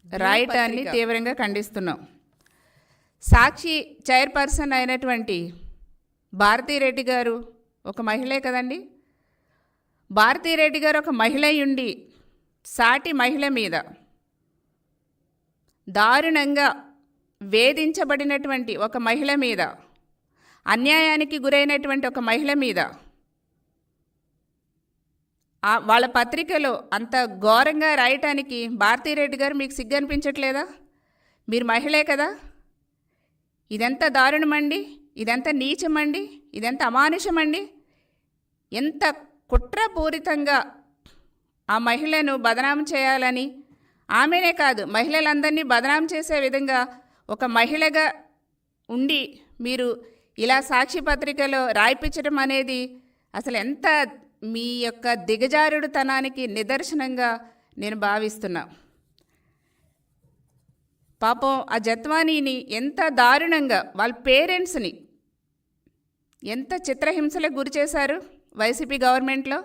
రాయటాన్ని తీవ్రంగా ఖండిస్తున్నాం. సాక్షి చైర్పర్సన్ అయినటువంటి భారతీరెడ్డి గారు ఒక మహిళే కదండి. భారతీరెడ్డి గారు ఒక మహిళ ఉండి సాటి మహిళ మీద దారుణంగా వేధించబడినటువంటి ఒక మహిళ మీద, అన్యాయానికి గురైనటువంటి ఒక మహిళ మీద వాళ్ళ పత్రికలో అంత ఘోరంగా రాయటానికి భారతీరెడ్డి గారు మీకు సిగ్గు అనిపించట్లేదా? మీరు మహిళే కదా. ఇదెంత దారుణమండి, ఇదెంత నీచమండి, ఇదెంత అమానుషమండి. ఎంత కుట్రపూరితంగా ఆ మహిళను బదనాం చేయాలని, ఆమెనే కాదు మహిళలందరినీ బదనాం చేసే విధంగా ఒక మహిళగా ఉండి మీరు ఇలా సాక్షి పత్రికలో రాయిపించడం అనేది అసలు ఎంత మీ యొక్క దిగజారుడుతనానికి నిదర్శనంగా నేను భావిస్తున్నా. పాపం ఆ జత్వానీని ఎంత దారుణంగా వాళ్ళ పేరెంట్స్ని ఎంత చిత్రహింసలకు గురి చేశారు వైసీపీ గవర్నమెంట్లో.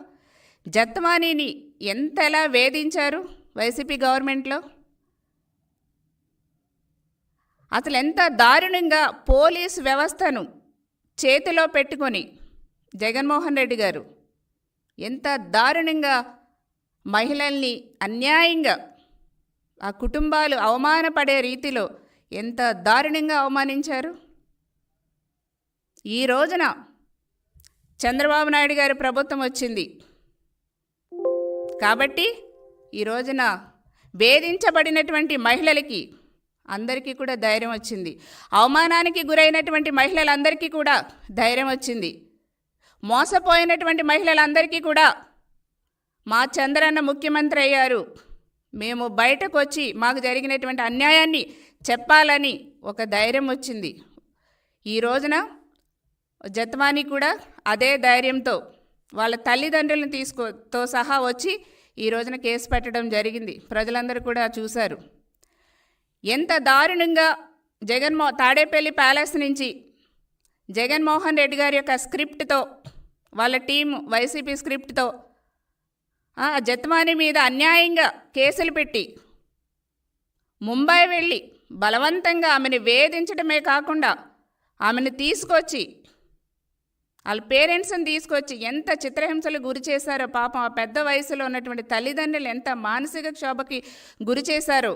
జత్వానీని ఎంతలా వేధించారు వైసీపీ గవర్నమెంట్లో. అసలు ఎంత దారుణంగా పోలీసు వ్యవస్థను చేతిలో పెట్టుకొని జగన్మోహన్ రెడ్డి గారు ఎంత దారుణంగా మహిళల్ని అన్యాయంగా ఆ కుటుంబాలు అవమానపడే రీతిలో ఎంత దారుణంగా అవమానించారు. ఈ రోజున చంద్రబాబు నాయుడు గారి ప్రభుత్వం వచ్చింది కాబట్టి ఈ రోజున వేధించబడినటువంటి మహిళలకి అందరికీ కూడా ధైర్యం వచ్చింది. అవమానానికి గురైనటువంటి మహిళలందరికీ కూడా ధైర్యం వచ్చింది. మోసపోయినటువంటి మహిళలందరికీ కూడా మా చంద్రన్న ముఖ్యమంత్రి అయ్యారు, మేము బయటకు వచ్చి మాకు జరిగినటువంటి అన్యాయాన్ని చెప్పాలని ఒక ధైర్యం వచ్చింది. ఈ రోజున జత్వానీ కూడా అదే ధైర్యంతో వాళ్ళ తల్లిదండ్రులను తో సహా వచ్చి ఈ రోజున కేసు పెట్టడం జరిగింది. ప్రజలందరూ కూడా చూశారు ఎంత దారుణంగా తాడేపల్లి ప్యాలెస్ నుంచి జగన్మోహన్ రెడ్డి గారి యొక్క స్క్రిప్ట్తో, వాళ్ళ టీం వైసీపీ స్క్రిప్ట్తో జత్వానీ మీద అన్యాయంగా కేసులు పెట్టి ముంబై వెళ్ళి బలవంతంగా ఆమెను వేధించడమే కాకుండా ఆమెను తీసుకొచ్చి వాళ్ళ పేరెంట్స్ని తీసుకొచ్చి ఎంత చిత్రహింసలు గురి చేశారో. పాపం ఆ పెద్ద వయసులో ఉన్నటువంటి తల్లిదండ్రులు ఎంత మానసిక క్షోభకి గురి చేశారో.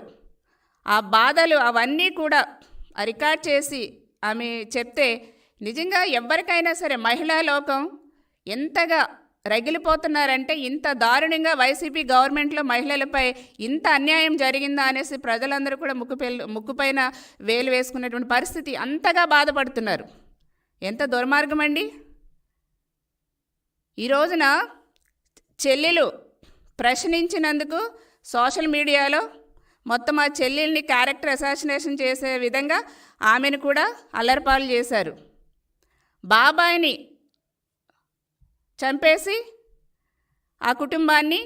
ఆ బాధలు అవన్నీ కూడా రికార్డ్ చేసి ఆమె చెప్తే నిజంగా ఎవరికైనా సరే మహిళా లోకం ఎంతగా రగిలిపోతున్నారంటే, ఇంత దారుణంగా వైసీపీ గవర్నమెంట్లో మహిళలపై ఇంత అన్యాయం జరిగిందా అనేసి ప్రజలందరూ కూడా ముక్కుపైన వేలు వేసుకున్నటువంటి పరిస్థితి, అంతగా బాధపడుతున్నారు. ఎంత దుర్మార్గం అండి. ఈ రోజున చెల్లెలు ప్రశ్నించినందుకు సోషల్ మీడియాలో మొత్తం ఆ చెల్లెల్ని క్యారెక్టర్ అసాసినేషన్ చేసే విధంగా ఆమెను కూడా అల్లరిపాలు చేశారు. బాబాయిని చంపేసి ఆ కుటుంబాన్ని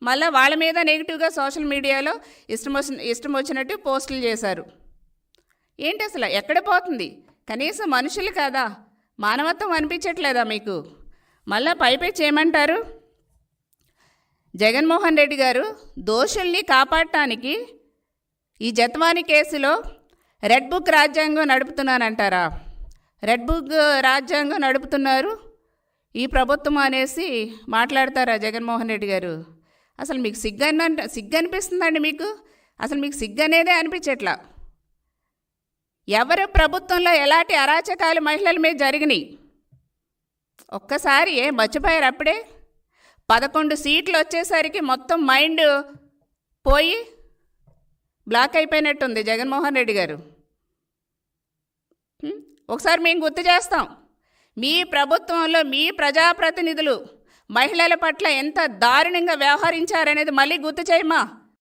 మళ్ళీ వాళ్ళ మీద నెగిటివ్గా సోషల్ మీడియాలో ఇష్టం వచ్చినట్టు పోస్టులు చేశారు. ఏంటి అసలు ఎక్కడ పోతుంది? కనీసం మనుషులు కాదా? మానవత్వం అనిపించట్లేదా మీకు? మళ్ళీ పైపై చేయమంటారు. జగన్మోహన్ రెడ్డి గారు దోషుల్ని కాపాడటానికి ఈ జత్వానీ కేసులో రెడ్ బుక్ రాజ్యాంగం నడుపుతున్నానంటారా? రెడ్ బుక్ రాజ్యాంగం నడుపుతున్నారు ఈ ప్రభుత్వం అనేసి మాట్లాడతారా జగన్మోహన్ రెడ్డి గారు? అసలు మీకు సిగ్గు అనిపిస్తుందండి మీకు? అసలు మీకు సిగ్గు అనేదే అనిపించట్లా. ఎవరు ప్రభుత్వంలో ఎలాంటి అరాచకాలు మహిళల మీద జరిగినాయి ఒక్కసారి మర్చిపోయారు అప్పుడే. 11 సీట్లు వచ్చేసరికి మొత్తం మైండ్ పోయి బ్లాక్ అయిపోయినట్టుంది జగన్మోహన్ రెడ్డి గారు. ఒకసారి మేము గుర్తు చేస్తాం, మీ ప్రభుత్వంలో మీ ప్రజాప్రతినిధులు మహిళల పట్ల ఎంత దారుణంగా వ్యవహరించారనేది మళ్ళీ గుర్తు చేయమా.